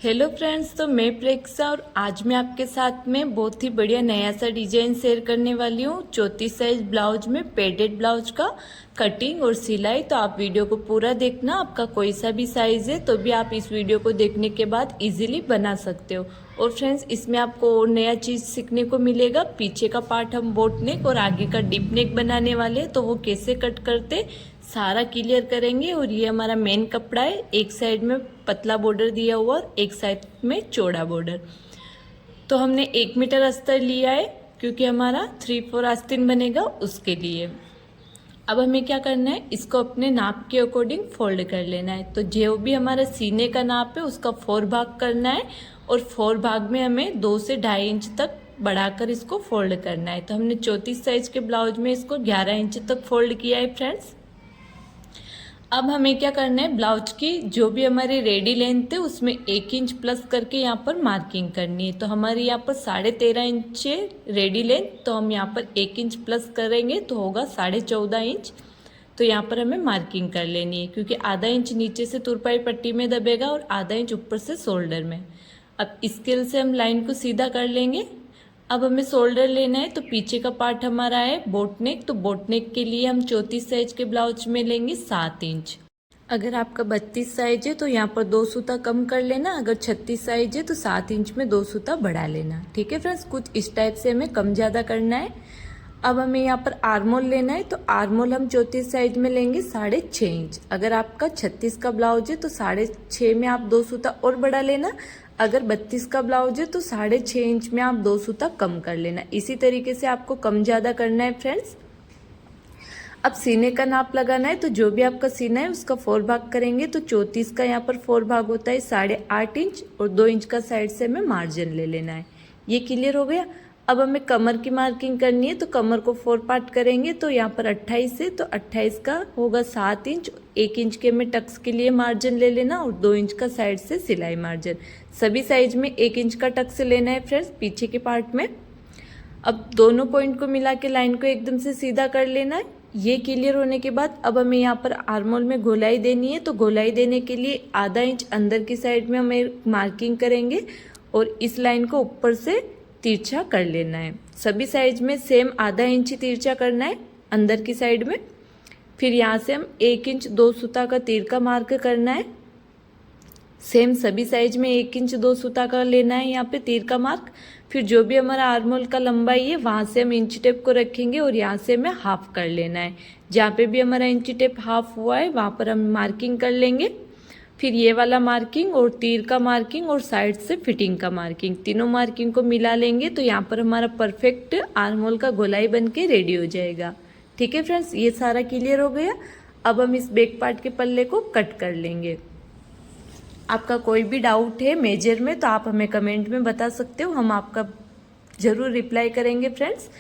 Hello friends, तो मैं प्रेक्षा और आज मैं आपके साथ में बहुत ही बढ़िया नया सा डिजाइन शेयर करने वाली हूँ। 34 साइज ब्लाउज में पेडेड ब्लाउज का कटिंग और सिलाई। तो आप वीडियो को पूरा देखना, आपका कोई सा भी साइज है तो भी आप इस वीडियो को देखने के बाद इजीली बना सकते हो। और फ्रेंड्स, इसमें आपको और नया चीज़ सीखने को मिलेगा। पीछे का पार्ट हम बोट नेक और आगे का डिप नेक बनाने वाले हैं, तो वो कैसे कट करते सारा क्लियर करेंगे। और ये हमारा मेन कपड़ा है, एक साइड में पतला बॉर्डर दिया हुआ और एक साइड में चौड़ा बॉर्डर। तो हमने 1 मीटर अस्तर लिया है क्योंकि हमारा 3/4 आस्तीन बनेगा उसके लिए। अब हमें क्या करना है, इसको अपने नाप के अकॉर्डिंग फोल्ड कर लेना है। तो जो भी हमारा सीने का नाप है उसका 4 भाग करना है और 4 भाग में हमें 2 से 2.5 इंच तक बढ़ाकर इसको फोल्ड करना है। तो हमने 34 साइज के ब्लाउज में इसको 11 इंच तक फोल्ड किया है फ्रेंड्स। अब हमें क्या करना है, ब्लाउज की जो भी हमारी रेडी लेंथ है उसमें 1 इंच प्लस करके यहाँ पर मार्किंग करनी है। तो हमारी यहाँ पर 13.5 इंच है रेडी लेंथ, तो हम यहाँ पर 1 इंच प्लस करेंगे तो होगा 14.5 इंच। तो यहाँ पर हमें मार्किंग कर लेनी है क्योंकि आधा इंच नीचे से तुरपाई पट्टी में दबेगा और आधा इंच ऊपर से शोल्डर में। अब स्केल से हम लाइन को सीधा कर लेंगे। अब हमें शोल्डर लेना है, तो पीछे का पार्ट हमारा है बोट नेक। तो बोट नेक के लिए हम 34 साइज के ब्लाउज में लेंगे 7 इंच। अगर आपका 32 साइज है तो यहाँ पर 2 सूता कम कर लेना। अगर 36 साइज है तो 7 इंच में 2 सूता बढ़ा लेना। ठीक है फ्रेंड्स, कुछ इस टाइप से हमें कम ज़्यादा करना है। अब हमें यहाँ पर आर्मोल लेना है, तो आर्मोल हम 34 साइज में लेंगे 6.5 इंच। अगर आपका 36 का ब्लाउज है तो 6.5 में आप 2 सूता और बढ़ा लेना। अगर 32 का ब्लाउज है तो 6.5 इंच में आप 2 सूता कम कर लेना। इसी तरीके से आपको कम ज़्यादा करना है फ्रेंड्स। अब सीने का नाप लगाना है, तो जो भी आपका सीना है उसका 4 भाग करेंगे। तो 34 का यहाँ पर 4 भाग होता है 8.5 इंच और 2 इंच का साइड से हमें मार्जिन ले लेना है। ये क्लियर हो गया। अब हमें कमर की मार्किंग करनी है, तो कमर को 4 पार्ट करेंगे। तो यहाँ पर 28 है तो 28 का होगा 7 इंच। 1 इंच के हमें टक्स के लिए मार्जिन ले लेना और 2 इंच का साइड से सिलाई मार्जिन। सभी साइज में 1 इंच का टक्स लेना है फ्रेंड्स पीछे के पार्ट में। अब दोनों पॉइंट को मिला के लाइन को एकदम से सीधा कर लेना है। ये क्लियर होने के बाद अब हमें यहाँ पर आर्मोल में गोलाई देनी है। तो गोलाई देने के लिए आधा इंच अंदर की साइड में हमें मार्किंग करेंगे और इस लाइन को ऊपर से तिरछा कर लेना है। सभी साइज में सेम आधा इंच ही तिरछा करना है अंदर की साइड में। फिर यहाँ से हम 1 इंच 2 सूता का तीर का मार्क करना है। सेम सभी साइज में 1 इंच 2 सूता का लेना है यहाँ पे तीर का मार्क। फिर जो भी हमारा आर्मोल का लंबाई है वहाँ से हम इंची टेप को रखेंगे और यहाँ से हमें हाफ कर लेना है। जहाँ पे भी हमारा इंची टेप हाफ हुआ है वहाँ पर हम मार्किंग कर लेंगे। फिर ये वाला मार्किंग और तीर का मार्किंग और साइड से फिटिंग का मार्किंग, तीनों मार्किंग को मिला लेंगे। तो यहाँ पर हमारा परफेक्ट आर्मोल का गोलाई बन के रेडी हो जाएगा। ठीक है फ्रेंड्स, ये सारा क्लियर हो गया। अब हम इस बैक पार्ट के पल्ले को कट कर लेंगे। आपका कोई भी डाउट है मेजर में तो आप हमें कमेंट में बता सकते हो, हम आपका ज़रूर रिप्लाई करेंगे फ्रेंड्स।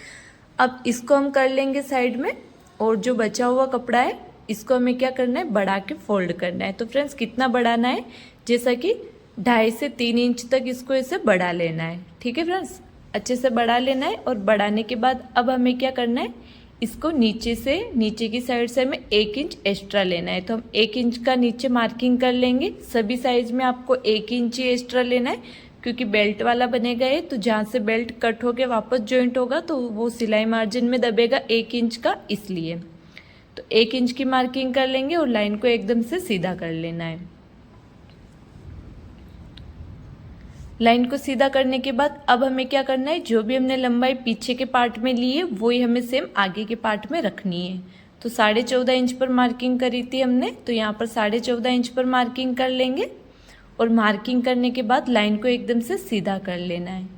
अब इसको हम कर लेंगे साइड में और जो बचा हुआ कपड़ा है इसको हमें क्या करना है, बढ़ा के फोल्ड करना है। तो फ्रेंड्स, कितना बढ़ाना है, जैसा कि 2.5 से 3 इंच तक इसको ऐसे बढ़ा लेना है। ठीक है फ्रेंड्स, अच्छे से बढ़ा लेना है। और बढ़ाने के बाद अब हमें क्या करना है, इसको नीचे की साइड से हमें 1 इंच एक्स्ट्रा लेना है। तो हम 1 इंच का नीचे मार्किंग कर लेंगे। सभी साइज में आपको 1 इंच ही एक्स्ट्रा लेना है क्योंकि बेल्ट वाला बनेगा ये। तो जहाँ से बेल्ट कट होके वापस जॉइंट होगा तो वो सिलाई मार्जिन में दबेगा 1 इंच का, इसलिए। तो 1 इंच की मार्किंग कर लेंगे और लाइन को एकदम से सीधा कर लेना है। लाइन को सीधा करने के बाद अब हमें क्या करना है, जो भी हमने लंबाई पीछे के पार्ट में ली है वही हमें सेम आगे के पार्ट में रखनी है। तो 14.5 इंच पर मार्किंग करी थी हमने, तो यहाँ पर 14.5 इंच पर मार्किंग कर लेंगे। और मार्किंग करने के बाद लाइन को एकदम से सीधा कर लेना है।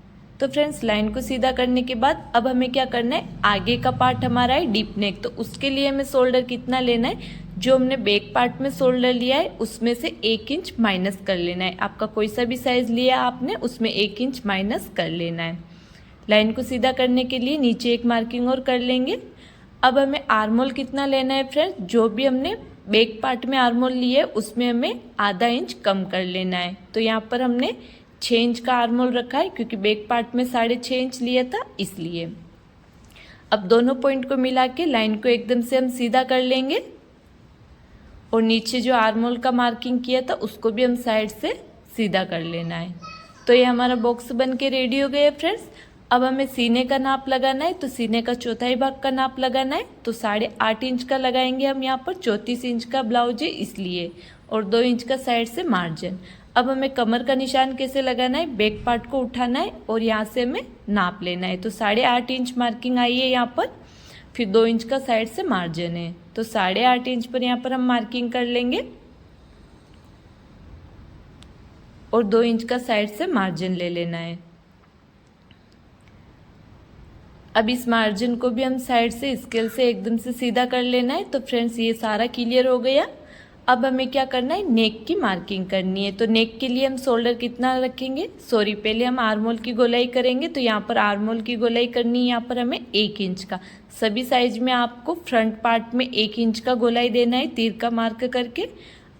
तो फ्रेंड्स, लाइन को सीधा करने के बाद अब हमें क्या करना है, आगे का पार्ट हमारा है डीप नेक। तो उसके लिए हमें शोल्डर कितना लेना है, जो हमने बैक पार्ट में शोल्डर लिया है उसमें से 1 इंच माइनस कर लेना है। आपका कोई सा भी साइज लिया आपने उसमें 1 इंच माइनस कर लेना है। लाइन को सीधा करने के लिए नीचे एक मार्किंग और कर लेंगे। अब हमें आर्मोल कितना लेना है फ्रेंड्स, जो भी हमने बैक पार्ट में आर्मोल लिया है उसमें हमें आधा इंच कम कर लेना है। तो यहाँ पर हमने 6 इंच का आर्मोल रखा है क्योंकि बैक पार्ट में 6.5 इंच लिया था, इसलिए। अब दोनों पॉइंट को मिला के लाइन को एकदम से हम सीधा कर लेंगे और नीचे जो आर्मोल का मार्किंग किया था उसको भी हम साइड से सीधा कर लेना है। तो ये हमारा बॉक्स बन के रेडी हो गया है फ्रेंड्स। अब हमें सीने का नाप लगाना है, तो सीने का चौथाई भाग का नाप लगाना है। तो 8.5 इंच का लगाएंगे हम यहाँ पर, 34 इंच का ब्लाउज है इसलिए, और 2 इंच का साइड से मार्जिन। अब हमें कमर का निशान कैसे लगाना है, बैक पार्ट को उठाना है और यहाँ से हमें नाप लेना है। तो 8.5 इंच मार्किंग आई है यहाँ पर, फिर 2 इंच का साइड से मार्जिन है, तो 8.5 इंच पर यहाँ पर हम मार्किंग कर लेंगे और 2 इंच का साइड से मार्जिन ले लेना है। अब इस मार्जिन को भी हम साइड से स्केल से एकदम से सीधा कर लेना है। तो फ्रेंड्स ये सारा क्लियर हो गया। अब हमें क्या करना है, नेक की मार्किंग करनी है। तो नेक के लिए हम शोल्डर कितना रखेंगे, पहले हम आर्मोल की गोलाई करेंगे। तो यहाँ पर आर्मोल की गोलाई करनी है, यहाँ पर हमें 1 इंच का। सभी साइज में आपको फ्रंट पार्ट में 1 इंच का गोलाई देना है तीर का मार्क करके।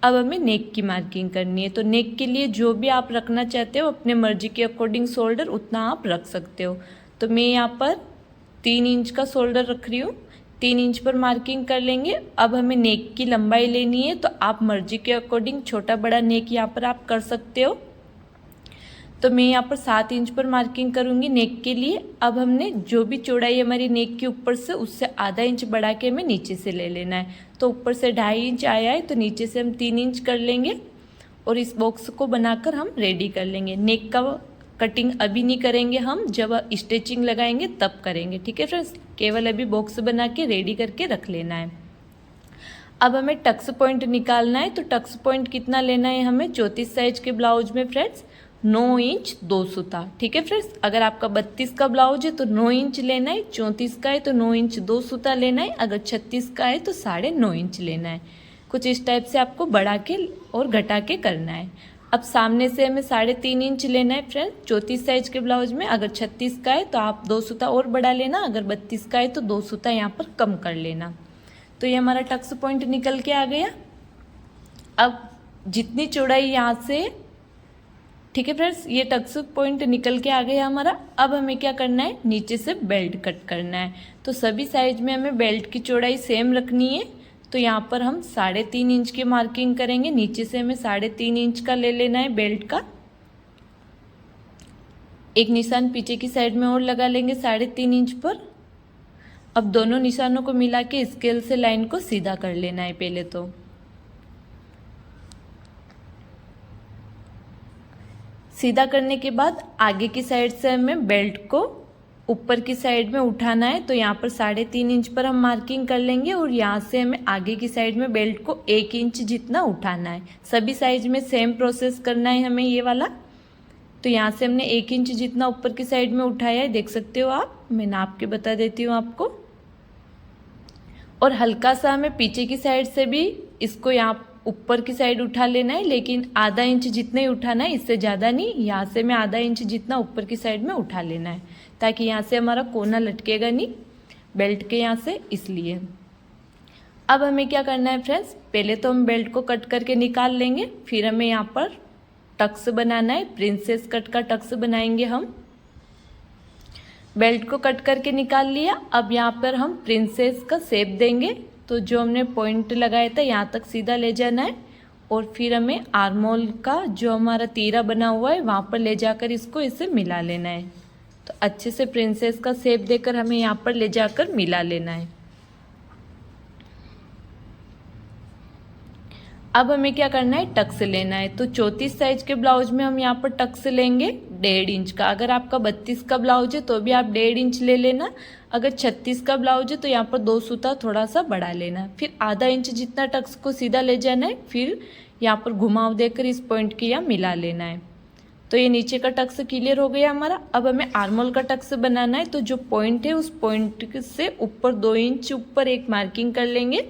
अब हमें नेक की मार्किंग करनी है। तो नेक के लिए जो भी आप रखना चाहते हो अपने मर्जी के अकॉर्डिंग शोल्डर उतना आप रख सकते हो। तो मैं यहाँ पर 3 इंच का शोल्डर रख रही हूँ, 3 इंच पर मार्किंग कर लेंगे। अब हमें नेक की लंबाई लेनी है, तो आप मर्जी के अकॉर्डिंग छोटा बड़ा नेक यहाँ पर आप कर सकते हो। तो मैं यहाँ पर 7 इंच पर मार्किंग करूँगी नेक के लिए। अब हमने जो भी चौड़ाई हमारी नेक के ऊपर से उससे आधा इंच बढ़ा के हमें नीचे से ले लेना है। तो ऊपर से 2.5 इंच आया है, तो नीचे से हम 3 इंच कर लेंगे और इस बॉक्स को बनाकर हम रेडी कर लेंगे। नेक का कटिंग अभी नहीं करेंगे हम, जब स्टिचिंग लगाएंगे तब करेंगे, ठीक है फ्रेंड्स। केवल अभी बॉक्स बना के रेडी करके रख लेना है। अब हमें टक्स पॉइंट निकालना है। तो टक्स पॉइंट कितना लेना है हमें, 34 साइज के ब्लाउज में फ्रेंड्स 9 इंच 2 सूता, ठीक है फ्रेंड्स। अगर आपका 32 का ब्लाउज है तो 9 इंच लेना है, 34 का है तो 9 इंच 2 सूता लेना है, अगर 36 का है तो 9.5 इंच लेना है। कुछ इस टाइप से आपको बढ़ा के और घटा के करना है। अब सामने से हमें 3.5 इंच लेना है फ्रेंड्स 34 साइज के ब्लाउज में। अगर 36 का है तो आप 2 सूता और बढ़ा लेना, अगर 32 का है तो 2 सूता यहाँ पर कम कर लेना। तो ये हमारा टक्स पॉइंट निकल के आ गया। अब जितनी चौड़ाई यहाँ से, ठीक है फ्रेंड्स, ये टक्स पॉइंट निकल के आ गया हमारा। अब हमें क्या करना है, नीचे से बेल्ट कट करना है। तो सभी साइज में हमें बेल्ट की चौड़ाई सेम रखनी है। तो यहाँ पर हम 3.5 इंच की मार्किंग करेंगे, नीचे से हमें 3.5 इंच का ले लेना है बेल्ट का। एक निशान पीछे की साइड में और लगा लेंगे 3.5 इंच पर। अब दोनों निशानों को मिला के स्केल से लाइन को सीधा कर लेना है पहले। तो सीधा करने के बाद आगे की साइड से हमें बेल्ट को ऊपर की साइड में उठाना है। तो यहाँ पर 3.5 इंच पर हम मार्किंग कर लेंगे और यहाँ से हमें आगे की साइड में बेल्ट को 1 इंच जितना उठाना है। सभी साइज में सेम प्रोसेस करना है हमें ये वाला। तो यहाँ से हमने 1 इंच जितना ऊपर की साइड में उठाया है, देख सकते हो आप। मैं नाप के बता देती हूँ आपको। और हल्का सा हमें पीछे की साइड से भी इसको यहाँ ऊपर की साइड उठा लेना है, लेकिन आधा इंच जितना ही उठाना है, इससे ज़्यादा नहीं। यहाँ से मैं आधा इंच जितना ऊपर की साइड में उठा लेना है, ताकि यहाँ से हमारा कोना लटकेगा नहीं बेल्ट के यहाँ से, इसलिए। अब हमें क्या करना है फ्रेंड्स, पहले तो हम बेल्ट को कट करके निकाल लेंगे, फिर हमें यहाँ पर टक्स बनाना है। प्रिंसेस कट का टक्स बनाएंगे हम। बेल्ट को कट करके निकाल लिया। अब यहाँ पर हम प्रिंसेस का शेप देंगे। तो जो हमने पॉइंट लगाया था यहाँ तक सीधा ले जाना है और फिर हमें आर्मोल का जो हमारा तीरा बना हुआ है वहाँ पर ले जाकर इसको इसे मिला लेना है। तो अच्छे से प्रिंसेस का शेप देकर हमें यहाँ पर ले जाकर मिला लेना है। अब हमें क्या करना है, टक्स लेना है। तो 34 साइज के ब्लाउज में हम यहाँ पर टक्स लेंगे 1.5 इंच का। अगर आपका 32 का ब्लाउज है तो भी आप 1.5 इंच ले लेना। अगर 36 का ब्लाउज है तो यहाँ पर 2 सूता थोड़ा सा बढ़ा लेना। फिर आधा इंच जितना टक्स को सीधा ले जाना है, फिर यहाँ पर घुमाव देकर इस पॉइंट के यहाँ मिला लेना है। तो ये नीचे का टक्स क्लियर हो गया हमारा। अब हमें आर्मोल का टक्स बनाना है। तो जो पॉइंट है उस पॉइंट से ऊपर 2 इंच ऊपर एक मार्किंग कर लेंगे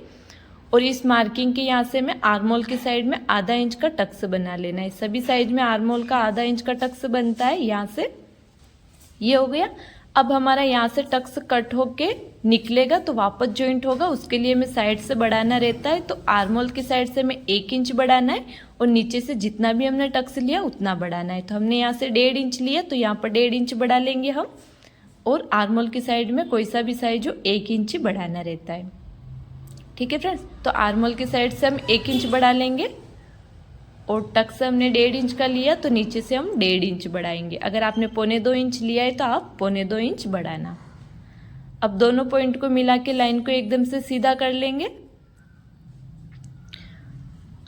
और इस मार्किंग के यहाँ से हमें आर्मोल की साइड में आधा इंच का टक्स बना लेना है। सभी साइड में आर्मोल का आधा इंच का टक्स बनता है। यहाँ से ये हो गया। अब हमारा यहाँ से टक्स कट होके निकलेगा तो वापस जॉइंट होगा, उसके लिए हमें साइड से बढ़ाना रहता है। तो आर्मोल की साइड से हमें 1 इंच बढ़ाना है और नीचे से जितना भी हमने टक्स लिया उतना बढ़ाना है। तो हमने यहाँ से 1.5 इंच लिया तो यहाँ पर 1.5 इंच बढ़ा लेंगे हम। और आर्मोल की साइड में कोई सा भी साइज हो 1 इंच बढ़ाना रहता है। ठीक है फ्रेंड्स, तो आर्मोल की साइड से हम 1 इंच बढ़ा लेंगे और टक्स हमने 1.5 इंच का लिया तो नीचे से हम 1.5 इंच बढ़ाएंगे। अगर आपने 1.25 इंच लिया है तो आप 1.25 इंच बढ़ाना। अब दोनों पॉइंट को मिला के लाइन को एकदम से सीधा कर लेंगे।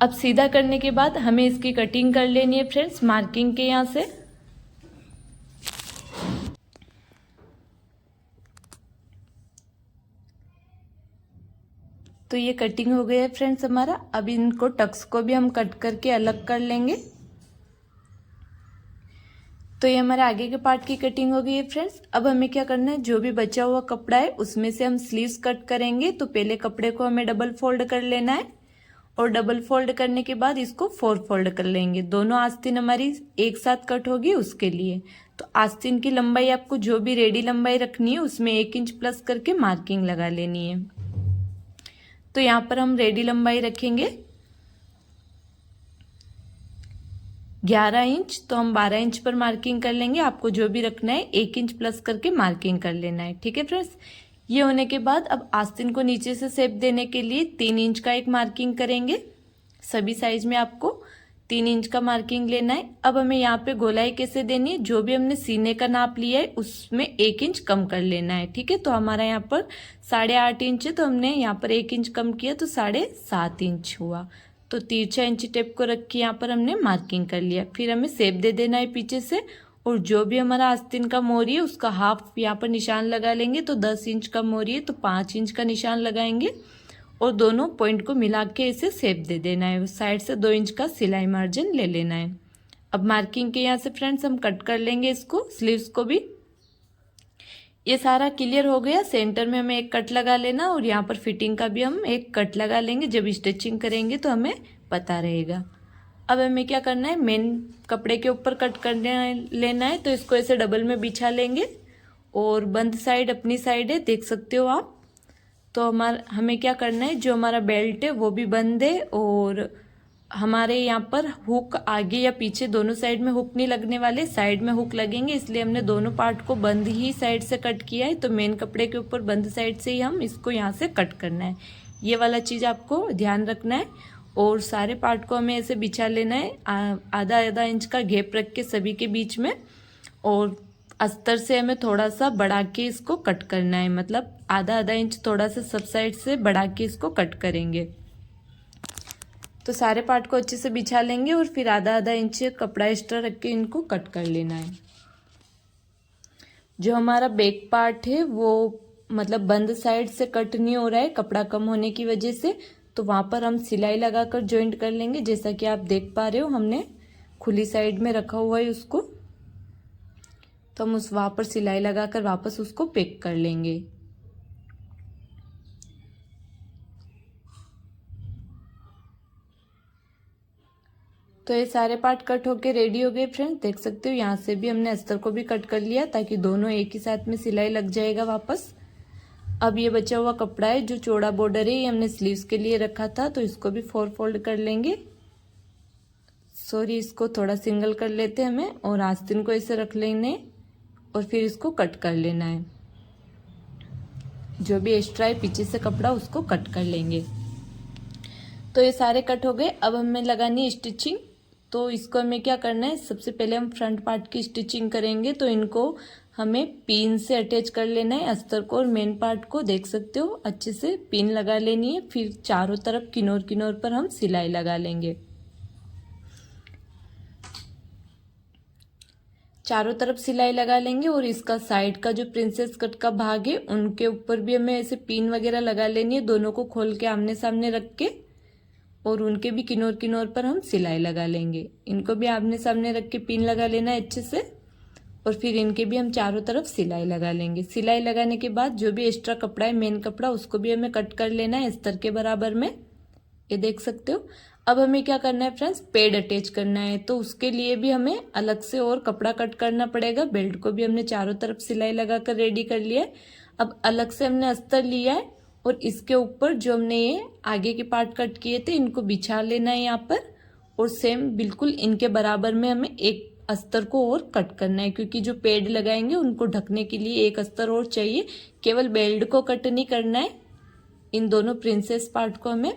अब सीधा करने के बाद हमें इसकी कटिंग कर लेनी है फ्रेंड्स, मार्किंग के यहाँ से। तो ये कटिंग हो गया है फ्रेंड्स हमारा। अब इनको टक्स को भी हम कट करके अलग कर लेंगे। तो ये हमारे आगे के पार्ट की कटिंग हो गई है फ्रेंड्स। अब हमें क्या करना है, जो भी बचा हुआ कपड़ा है उसमें से हम स्लीव्स कट करेंगे। तो पहले कपड़े को हमें डबल फोल्ड कर लेना है और डबल फोल्ड करने के बाद इसको 4 फोल्ड कर लेंगे। दोनों आस्तीन हमारी एक साथ कट होगी उसके लिए। तो आस्तीन की लंबाई आपको जो भी रेडी लंबाई रखनी है उसमें 1 इंच प्लस करके मार्किंग लगा लेनी है। तो यहाँ पर हम रेडी लंबाई रखेंगे 11 इंच, तो हम 12 इंच पर मार्किंग कर लेंगे। आपको जो भी रखना है 1 इंच प्लस करके मार्किंग कर लेना है। ठीक है फ्रेंड्स, ये होने के बाद अब आस्तीन को नीचे से शेप देने के लिए 3 इंच का एक मार्किंग करेंगे। सभी साइज में आपको 3 इंच का मार्किंग लेना है। अब हमें यहाँ पे गोलाई कैसे देनी है, जो भी हमने सीने का नाप लिया है उसमें 1 इंच कम कर लेना है। ठीक है, तो हमारा यहाँ पर 8.5 इंच है, तो हमने यहाँ पर 1 इंच कम किया तो 7.5 इंच हुआ। तो तिरछा इंची टेप को रख के यहाँ पर हमने मार्किंग कर लिया। फिर हमें शेप दे देना है पीछे से, और जो भी हमारा आस्तीन का मोरी है उसका हाफ यहाँ पर निशान लगा लेंगे। तो 10 इंच का मोरी है तो 5 इंच का निशान लगाएंगे और दोनों पॉइंट को मिला के इसे शेप दे देना है। उस साइड से 2 इंच का सिलाई मार्जिन ले लेना है। अब मार्किंग के यहाँ से फ्रेंड्स हम कट कर लेंगे इसको, स्लीव्स को भी। ये सारा क्लियर हो गया। सेंटर में हमें एक कट लगा लेना और यहाँ पर फिटिंग का भी हम एक कट लगा लेंगे। जब स्टिचिंग करेंगे तो हमें पता रहेगा। अब हमें क्या करना है, मेन कपड़े के ऊपर कट करने लेना है। तो इसको ऐसे डबल में बिछा लेंगे और बंद साइड अपनी साइड है, देख सकते हो आप। तो हमें क्या करना है, जो हमारा बेल्ट है वो भी बंद है और हमारे यहाँ पर हुक आगे या पीछे दोनों साइड में हुक नहीं लगने वाले, साइड में हुक लगेंगे। इसलिए हमने दोनों पार्ट को बंद ही साइड से कट किया है। तो मेन कपड़े के ऊपर बंद साइड से ही हम इसको यहाँ से कट करना है। ये वाला चीज़ आपको ध्यान रखना है। और सारे पार्ट को हमें ऐसे बिछा लेना है, आधा आधा इंच का गैप रख के सभी के बीच में। और अस्तर से हमें थोड़ा सा बढ़ा के इसको कट करना है, मतलब आधा आधा इंच थोड़ा सा सब साइड से बढ़ा के इसको कट करेंगे। तो सारे पार्ट को अच्छे से बिछा लेंगे और फिर आधा आधा इंच कपड़ा एक्स्ट्रा रख के इनको कट कर लेना है। जो हमारा बैक पार्ट है वो मतलब बंद साइड से कट नहीं हो रहा है कपड़ा कम होने की वजह से, तो वहाँ पर हम सिलाई लगाकर जॉइंट कर लेंगे। जैसा कि आप देख पा रहे हो हमने खुली साइड में रखा हुआ है उसको, तो हम वहाँ पर सिलाई लगाकर वापस उसको पैक कर लेंगे। तो ये सारे पार्ट कट होके रेडी हो गए फ्रेंड्स, देख सकते हो। यहाँ से भी हमने अस्तर को भी कट कर लिया ताकि दोनों एक ही साथ में सिलाई लग जाएगा वापस। अब ये बचा हुआ कपड़ा है जो चौड़ा बॉर्डर है, ये हमने स्लीव्स के लिए रखा था, तो इसको भी 4 फोल्ड कर लेंगे। सॉरी, इसको थोड़ा सिंगल कर लेते हैं हमें, और आस्तीन को ऐसे रख लेने और फिर इसको कट कर लेना है। जो भी एक्स्ट्रा है पीछे से कपड़ा उसको कट कर लेंगे। तो ये सारे कट हो गए। अब हमें लगानी है स्टिचिंग। तो इसको हमें क्या करना है, सबसे पहले हम फ्रंट पार्ट की स्टिचिंग करेंगे। तो इनको हमें पिन से अटैच कर लेना है, अस्तर को और मेन पार्ट को, देख सकते हो। अच्छे से पिन लगा लेनी है, फिर चारों तरफ किनोर किनोर पर हम सिलाई लगा लेंगे। चारों तरफ सिलाई लगा लेंगे और इसका साइड का जो प्रिंसेस कट का भाग है उनके ऊपर भी हमें ऐसे पिन वगैरह लगा लेनी है। दोनों को खोल के आमने सामने रख के और उनके भी किनोर किनोर पर हम सिलाई लगा लेंगे। इनको भी आमने सामने रख के पिन लगा लेना है अच्छे से, और फिर इनके भी हम चारों तरफ सिलाई लगा लेंगे। सिलाई लगाने के बाद जो भी एक्स्ट्रा कपड़ा है मेन कपड़ा उसको भी हमें कट कर लेना है अस्तर के बराबर में, ये देख सकते हो। अब हमें क्या करना है फ्रेंड्स, पेड अटैच करना है। तो उसके लिए भी हमें अलग से और कपड़ा कट करना पड़ेगा। बेल्ट को भी हमने चारों तरफ सिलाई लगाकर रेडी कर लिया है। अब अलग से हमने अस्तर लिया है और इसके ऊपर जो हमने ये आगे के पार्ट कट किए थे इनको बिछा लेना है यहाँ पर, और सेम बिल्कुल इनके बराबर में हमें एक अस्तर को और कट करना है, क्योंकि जो पेड लगाएंगे उनको ढकने के लिए एक अस्तर और चाहिए। केवल बेल्ट को कट नहीं करना है, इन दोनों प्रिंसेस पार्ट को हमें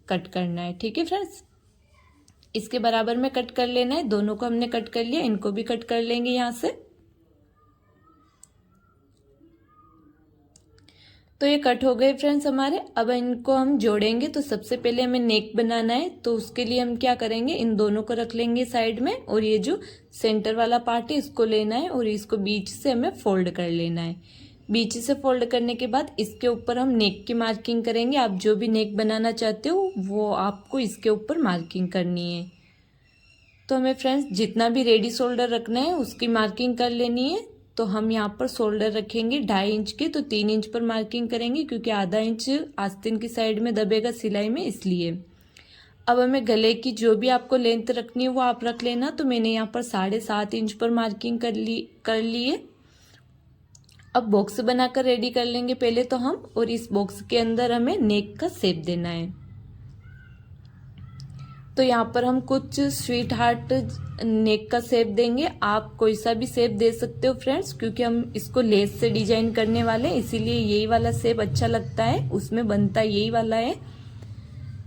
कट करना है। ठीक है फ्रेंड्स, इसके बराबर में कट कर लेना है। दोनों को हमने कट कर लिया, इनको भी कट कर लेंगे यहाँ से। तो ये कट हो गए फ्रेंड्स हमारे। अब इनको हम जोड़ेंगे। तो सबसे पहले हमें नेक बनाना है, तो उसके लिए हम क्या करेंगे, इन दोनों को रख लेंगे साइड में और ये जो सेंटर वाला पार्ट है इसको लेना है और इसको बीच से हमें फोल्ड कर लेना है। बीच से फोल्ड करने के बाद इसके ऊपर हम नेक की मार्किंग करेंगे। आप जो भी नेक बनाना चाहते हो वो आपको इसके ऊपर मार्किंग करनी है। तो हमें फ्रेंड्स जितना भी रेडी शोल्डर रखना है उसकी मार्किंग कर लेनी है। तो हम यहाँ पर शोल्डर रखेंगे 2.5 इंच के, तो 3 इंच पर मार्किंग करेंगे क्योंकि आधा इंच आस्तीन की साइड में दबेगा सिलाई में, इसलिए। अब हमें गले की जो भी आपको लेंथ रखनी है वो आप रख लेना। तो मैंने यहाँ पर 7.5 इंच पर मार्किंग कर ली है। अब बॉक्स बनाकर रेडी कर लेंगे पहले तो हम, और इस बॉक्स के अंदर हमें नेक का शेप देना है। तो यहाँ पर हम कुछ स्वीट हार्ट नेक का शेप देंगे। आप कोई सा भी शेप दे सकते हो फ्रेंड्स, क्योंकि हम इसको लेस से डिजाइन करने वाले हैं, इसीलिए यही वाला शेप अच्छा लगता है, उसमें बनता यही वाला है।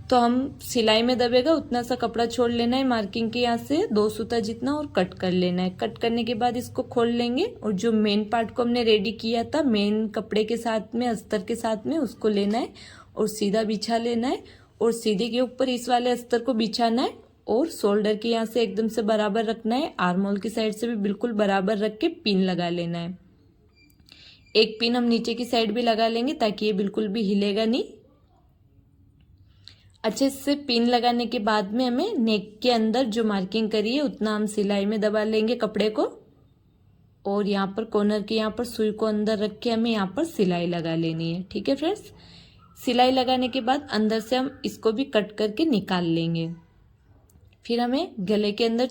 तो हम सिलाई में दबेगा उतना सा कपड़ा छोड़ लेना है मार्किंग के यहाँ से 2 सूता जितना, और कट कर लेना है। कट करने के बाद इसको खोल लेंगे और जो मेन पार्ट को हमने रेडी किया था मेन कपड़े के साथ में, अस्तर के साथ में, उसको लेना है और सीधा बिछा लेना है और सीधे के ऊपर इस वाले अस्तर को बिछाना है और शोल्डर के यहाँ से एकदम से बराबर रखना है। आर्म होल की साइड से भी बिल्कुल बराबर रख के पिन लगा लेना है। एक पिन हम नीचे की साइड भी लगा लेंगे ताकि ये बिल्कुल भी हिलेगा नहीं। अच्छे से पिन लगाने के बाद में हमें नेक के अंदर जो मार्किंग करी है उतना हम सिलाई में दबा लेंगे कपड़े को, और यहाँ पर कॉर्नर के यहाँ पर सुई को अंदर रख के हमें यहाँ पर सिलाई लगा लेनी है। ठीक है फ्रेंड्स, सिलाई लगाने के बाद अंदर से हम इसको भी कट करके निकाल लेंगे। फिर हमें गले के अंदर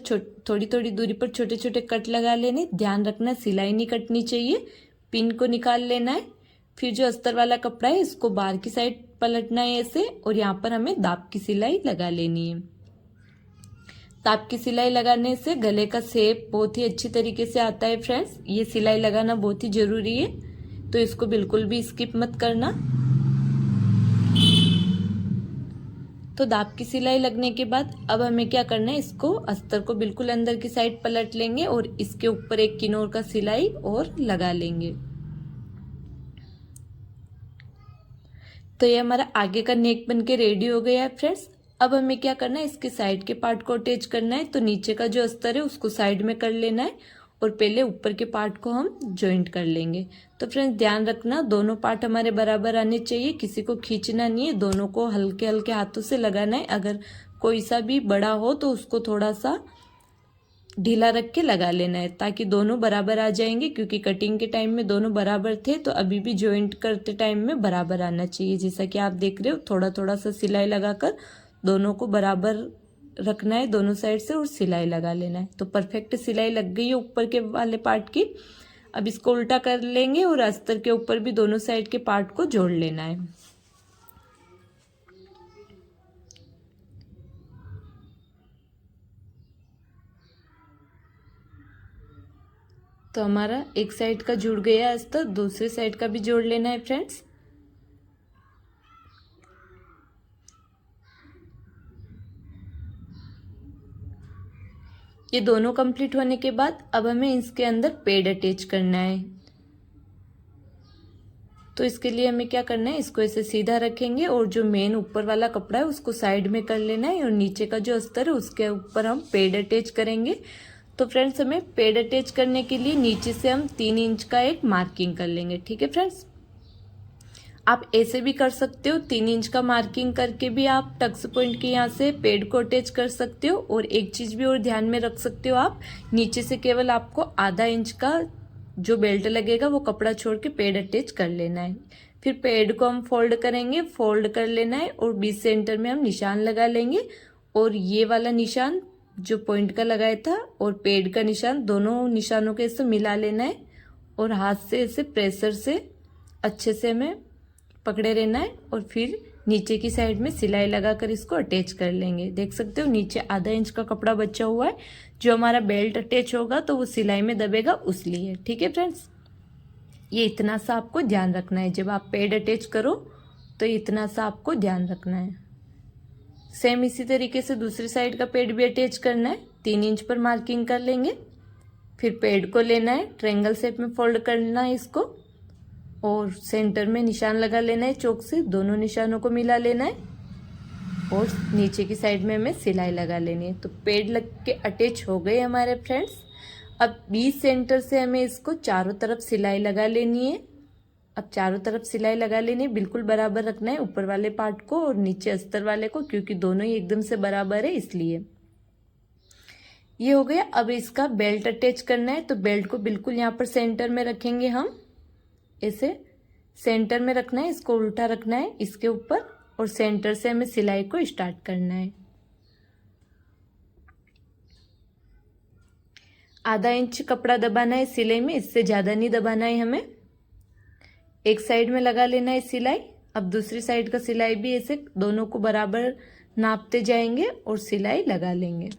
थोड़ी थोड़ी दूरी पर छोटे छोटे कट लगा लेने। ध्यान रखना सिलाई नहीं कटनी चाहिए, पिन को निकाल लेना है। फिर जो अस्तर वाला कपड़ा है इसको बाहर की साइड पलटना है ऐसे, और यहाँ पर हमें दाब की सिलाई लगा लेनी है। दाब की सिलाई लगाने से गले का शेप बहुत ही अच्छी तरीके से आता है फ्रेंड्स। ये सिलाई लगाना बहुत ही जरूरी है, तो इसको बिल्कुल भी स्किप मत करना। तो दाब की सिलाई लगने के बाद अब हमें क्या करना है, इसको अस्तर को बिल्कुल अंदर की साइड पलट लेंगे और इसके ऊपर एक किनोर का सिलाई और लगा लेंगे। तो ये हमारा आगे का नेक बनके रेडी हो गया है फ्रेंड्स। अब हमें क्या करना है, इसके साइड के पार्ट को अटैच करना है। तो नीचे का जो अस्तर है उसको साइड में कर लेना है और पहले ऊपर के पार्ट को हम जॉइंट कर लेंगे। तो फ्रेंड्स ध्यान रखना दोनों पार्ट हमारे बराबर आने चाहिए, किसी को खींचना नहीं है, दोनों को हल्के हल्के हाथों से लगाना है। अगर कोई सा भी बड़ा हो तो उसको थोड़ा सा ढीला रख के लगा लेना है ताकि दोनों बराबर आ जाएंगे, क्योंकि कटिंग के टाइम में दोनों बराबर थे तो अभी भी जॉइंट करते टाइम में बराबर आना चाहिए। जैसा कि आप देख रहे हो थोड़ा थोड़ा सा सिलाई लगाकर दोनों को बराबर रखना है दोनों साइड से और सिलाई लगा लेना है। तो परफेक्ट सिलाई लग गई है ऊपर के वाले पार्ट की। अब इसको उल्टा कर लेंगे और अस्तर के ऊपर भी दोनों साइड के पार्ट को जोड़ लेना है। तो हमारा एक साइड का जुड़ गया अस्तर, दूसरे साइड का भी जोड़ लेना है फ्रेंड्स। ये दोनों कंप्लीट होने के बाद अब हमें इसके अंदर पेड़ अटैच करना है। तो इसके लिए हमें क्या करना है, इसको ऐसे सीधा रखेंगे और जो मेन ऊपर वाला कपड़ा है उसको साइड में कर लेना है और नीचे का जो अस्तर है उसके ऊपर हम पेड़ अटैच करेंगे। तो फ्रेंड्स हमें पेड़ अटैच करने के लिए नीचे से हम 3 इंच का एक मार्किंग कर लेंगे। ठीक है फ्रेंड्स, आप ऐसे भी कर सकते हो, 3 इंच का मार्किंग करके भी आप टक्स पॉइंट के यहाँ से पेड़ को अटैच कर सकते हो। और एक चीज भी और ध्यान में रख सकते हो, आप नीचे से केवल आपको आधा इंच का जो बेल्ट लगेगा वो कपड़ा छोड़ के पेड़ अटैच कर लेना है। फिर पेड़ को हम फोल्ड करेंगे, फोल्ड कर लेना है और बीच सेंटर में हम निशान लगा लेंगे और ये वाला निशान जो पॉइंट का लगाया था और पेड़ का निशान, दोनों निशानों के ऐसे मिला लेना है और हाथ से ऐसे प्रेशर से अच्छे से हमें पकड़े रहना है और फिर नीचे की साइड में सिलाई लगाकर इसको अटैच कर लेंगे। देख सकते हो नीचे आधा इंच का कपड़ा बचा हुआ है, जो हमारा बेल्ट अटैच होगा तो वो सिलाई में दबेगा उस लिए। ठीक है फ्रेंड्स, ये इतना सा आपको ध्यान रखना है, जब आप पेड़ अटैच करो तो इतना सा आपको ध्यान रखना है। सेम इसी तरीके से दूसरी साइड का पेड़ भी अटैच करना है। 3 इंच पर मार्किंग कर लेंगे। फिर पेड़ को लेना है, ट्रायंगल शेप में फोल्ड करना है इसको और सेंटर में निशान लगा लेना है चौक से। दोनों निशानों को मिला लेना है और नीचे की साइड में हमें सिलाई लगा लेनी है। तो पेड़ लग के अटैच हो गए हमारे फ्रेंड्स। अब बीच सेंटर से हमें इसको चारों तरफ सिलाई लगा लेनी है। अब चारों तरफ सिलाई लगा लेनी है, बिल्कुल बराबर रखना है ऊपर वाले पार्ट को और नीचे अस्तर वाले को, क्योंकि दोनों ही एकदम से बराबर है इसलिए। ये हो गया। अब इसका बेल्ट अटैच करना है। तो बेल्ट को बिल्कुल यहाँ पर सेंटर में रखेंगे हम, ऐसे सेंटर में रखना है, इसको उल्टा रखना है इसके ऊपर और सेंटर से हमें सिलाई को स्टार्ट करना है। आधा इंच कपड़ा दबाना है सिलाई में, इससे ज्यादा नहीं दबाना है हमें। एक साइड में लगा लेना है सिलाई। अब दूसरी साइड का सिलाई भी ऐसे दोनों को बराबर नापते जाएंगे और सिलाई लगा लेंगे।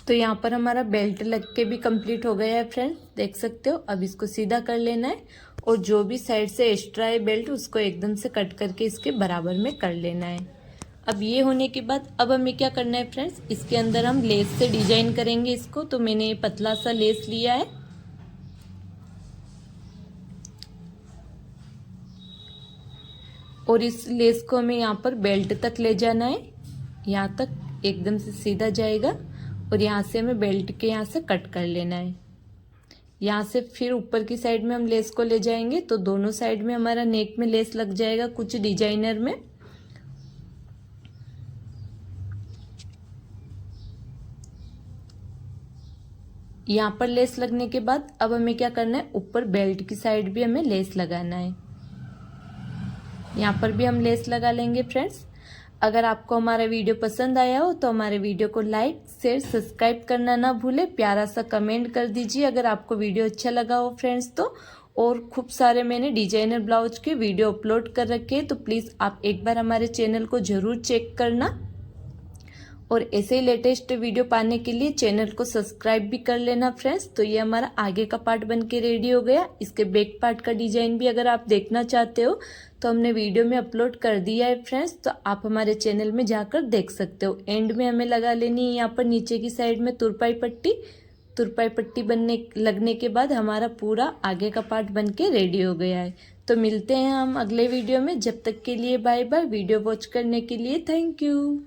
तो यहाँ पर हमारा बेल्ट लग के भी कंप्लीट हो गया है फ्रेंड्स, देख सकते हो। अब इसको सीधा कर लेना है और जो भी साइड से एक्स्ट्रा है बेल्ट उसको एकदम से कट करके इसके बराबर में कर लेना है। अब ये होने के बाद अब हमें क्या करना है फ्रेंड्स, इसके अंदर हम लेस से डिजाइन करेंगे इसको। तो मैंने पतला सा लेस लिया है और इस लेस को हमें यहाँ पर बेल्ट तक ले जाना है। यहाँ तक एकदम से सीधा जाएगा और यहाँ से हमें बेल्ट के यहाँ से कट कर लेना है। यहाँ से फिर ऊपर की साइड में हम लेस को ले जाएंगे तो दोनों साइड में हमारा नेक में लेस लग जाएगा कुछ डिजाइनर में। यहाँ पर लेस लगने के बाद अब हमें क्या करना है, ऊपर बेल्ट की साइड भी हमें लेस लगाना है। यहाँ पर भी हम लेस लगा लेंगे फ्रेंड्स। अगर आपको हमारा वीडियो पसंद आया हो तो हमारे वीडियो को लाइक शेयर सब्सक्राइब करना ना भूले। प्यारा सा कमेंट कर दीजिए अगर आपको वीडियो अच्छा लगा हो फ्रेंड्स तो। और खूब सारे मैंने डिजाइनर ब्लाउज के वीडियो अपलोड कर रखे हैं, तो प्लीज़ आप एक बार हमारे चैनल को ज़रूर चेक करना। और ऐसे ही लेटेस्ट वीडियो पाने के लिए चैनल को सब्सक्राइब भी कर लेना फ्रेंड्स। तो ये हमारा आगे का पार्ट बन के रेडी हो गया। इसके बैक पार्ट का डिजाइन भी अगर आप देखना चाहते हो तो हमने वीडियो में अपलोड कर दिया है फ्रेंड्स, तो आप हमारे चैनल में जाकर देख सकते हो। एंड में हमें लगा लेनी है यहाँ पर नीचे की साइड में तुरपाई पट्टी। तुरपाई पट्टी लगने के बाद हमारा पूरा आगे का पार्ट बन के रेडी हो गया है। तो मिलते हैं हम अगले वीडियो में। जब तक के लिए बाय बाय। वीडियो वॉच करने के लिए थैंक यू।